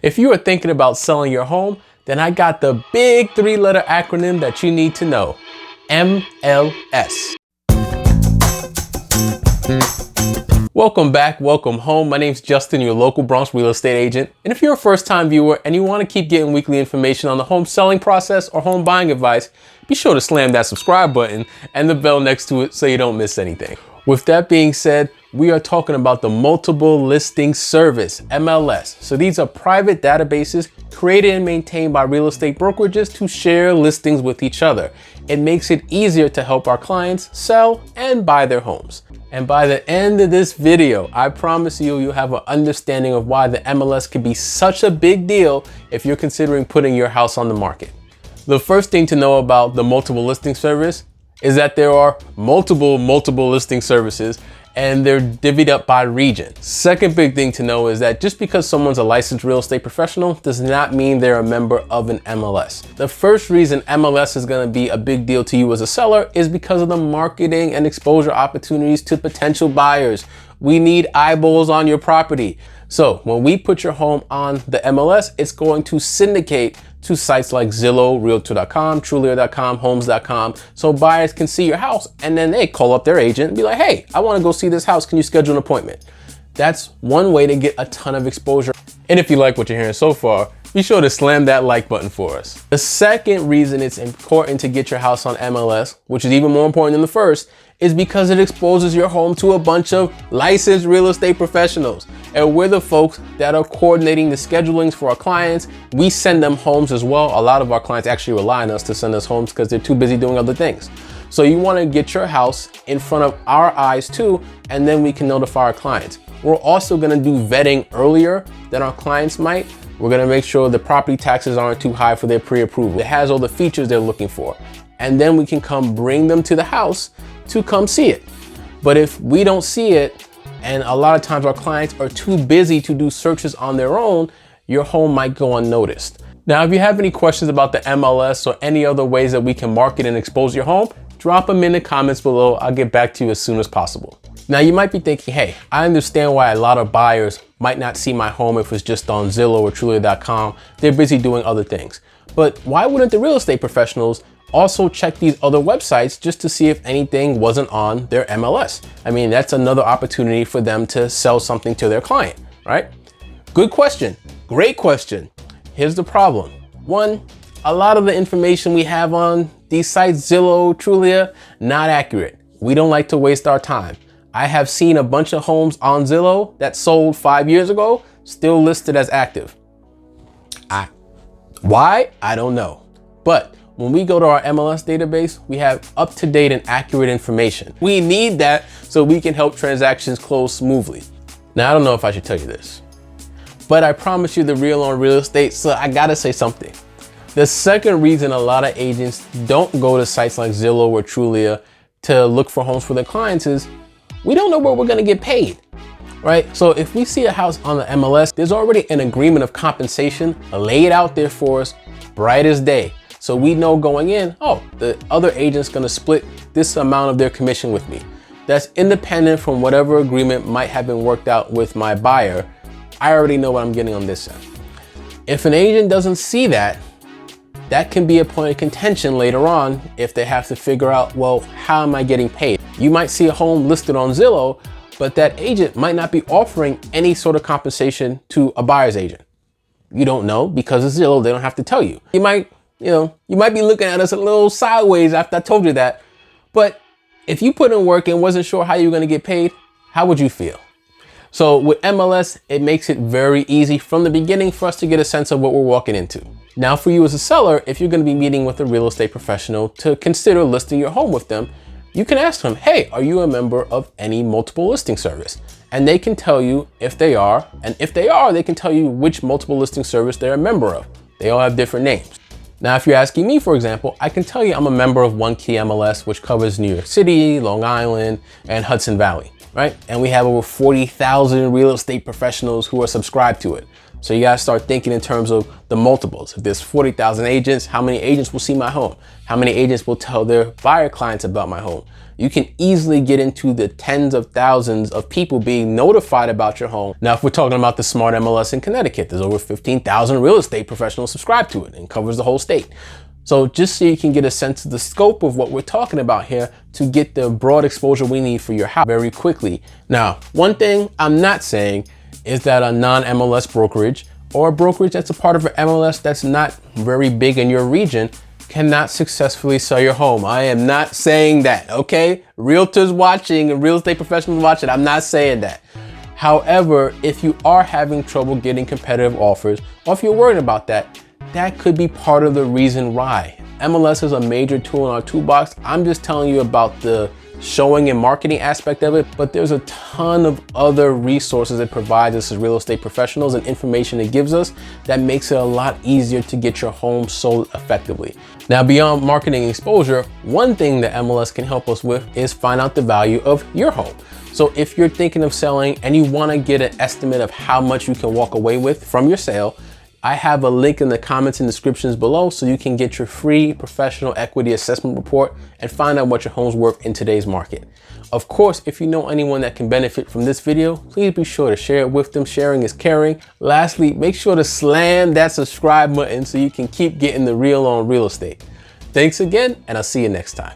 If you are thinking about selling your home, then I got the big 3-letter acronym that you need to know. MLS. Welcome back, welcome home. My name's Justin, your local Bronx real estate agent. And if you're a first-time viewer and you want to keep getting weekly information on the home selling process or home buying advice, be sure to slam that subscribe button and the bell next to it so you don't miss anything. With that being said, we are talking about the Multiple Listing Service, MLS. So these are private databases created and maintained by real estate brokerages to share listings with each other. It makes it easier to help our clients sell and buy their homes. And by the end of this video, I promise you'll have an understanding of why the MLS can be such a big deal if you're considering putting your house on the market. The first thing to know about the Multiple Listing Service is that there are multiple listing services and they're divvied up by region. Second big thing to know is that just because someone's a licensed real estate professional does not mean they're a member of an MLS. The first reason MLS is gonna be a big deal to you as a seller is because of the marketing and exposure opportunities to potential buyers. We need eyeballs on your property. So when we put your home on the MLS, it's going to syndicate to sites like Zillow, Realtor.com, Trulia.com, Homes.com, so buyers can see your house and then they call up their agent and be like, hey, I wanna go see this house, can you schedule an appointment? That's one way to get a ton of exposure. And if you like what you're hearing so far, be sure to slam that like button for us. The second reason it's important to get your house on MLS, which is even more important than the first, is because it exposes your home to a bunch of licensed real estate professionals. And we're the folks that are coordinating the schedulings for our clients. We send them homes as well. A lot of our clients actually rely on us to send us homes because they're too busy doing other things. So you want to get your house in front of our eyes too, and then we can notify our clients. We're also going to do vetting earlier than our clients might. We're going to make sure the property taxes aren't too high for their pre-approval. It has all the features they're looking for. And then we can come bring them to the house to come see it. But if we don't see it, and a lot of times our clients are too busy to do searches on their own, your home might go unnoticed. Now, if you have any questions about the MLS or any other ways that we can market and expose your home, drop them in the comments below. I'll get back to you as soon as possible. Now, you might be thinking, hey, I understand why a lot of buyers might not see my home if it's just on Zillow or Trulia.com. They're busy doing other things. But why wouldn't the real estate professionals also check these other websites just to see if anything wasn't on their MLS? I mean, that's another opportunity for them to sell something to their client, right? Good question, great question. Here's the problem. One, a lot of the information we have on these sites, Zillow, Trulia, not accurate. We don't like to waste our time. I have seen a bunch of homes on Zillow that sold 5 years ago, still listed as active. Why? I don't know. But when we go to our MLS database, we have up-to-date and accurate information. We need that so we can help transactions close smoothly. Now, I don't know if I should tell you this, but I promise you the real on real estate, so I gotta say something. The second reason a lot of agents don't go to sites like Zillow or Trulia to look for homes for their clients is we don't know where we're gonna get paid, right? So if we see a house on the MLS, there's already an agreement of compensation laid out there for us, bright as day. So we know going in, oh, the other agent's gonna split this amount of their commission with me. That's independent from whatever agreement might have been worked out with my buyer. I already know what I'm getting on this end. If an agent doesn't see that, that can be a point of contention later on if they have to figure out, well, how am I getting paid? You might see a home listed on Zillow, but that agent might not be offering any sort of compensation to a buyer's agent. You don't know because it's Zillow, they don't have to tell you. You might be looking at us a little sideways after I told you that, but if you put in work and wasn't sure how you were gonna get paid, how would you feel? So with MLS, it makes it very easy from the beginning for us to get a sense of what we're walking into. Now for you as a seller, if you're gonna be meeting with a real estate professional to consider listing your home with them, you can ask them, hey, are you a member of any multiple listing service? And they can tell you if they are, and if they are, they can tell you which multiple listing service they're a member of. They all have different names. Now, if you're asking me, for example, I can tell you I'm a member of One Key MLS, which covers New York City, Long Island, and Hudson Valley, right? And we have over 40,000 real estate professionals who are subscribed to it. So you gotta start thinking in terms of the multiples. If there's 40,000 agents, how many agents will see my home? How many agents will tell their buyer clients about my home? You can easily get into the tens of thousands of people being notified about your home. Now, if we're talking about the Smart MLS in Connecticut, there's over 15,000 real estate professionals subscribed to it and covers the whole state. So just so you can get a sense of the scope of what we're talking about here to get the broad exposure we need for your house very quickly. Now, one thing I'm not saying is that a non-MLS brokerage or a brokerage that's a part of an MLS that's not very big in your region cannot successfully sell your home. I am not saying that, okay? Realtors watching and real estate professionals watching, I'm not saying that. However, if you are having trouble getting competitive offers, or if you're worried about that, that could be part of the reason why. MLS is a major tool in our toolbox. I'm just telling you about the showing and marketing aspect of it, but there's a ton of other resources it provides us as real estate professionals and information it gives us that makes it a lot easier to get your home sold effectively. Now, beyond marketing exposure, one thing that MLS can help us with is find out the value of your home. So if you're thinking of selling and you want to get an estimate of how much you can walk away with from your sale, I have a link in the comments and descriptions below so you can get your free professional equity assessment report and find out what your home's worth in today's market. Of course, if you know anyone that can benefit from this video, please be sure to share it with them. Sharing is caring. Lastly, make sure to slam that subscribe button so you can keep getting the real on real estate. Thanks again, and I'll see you next time.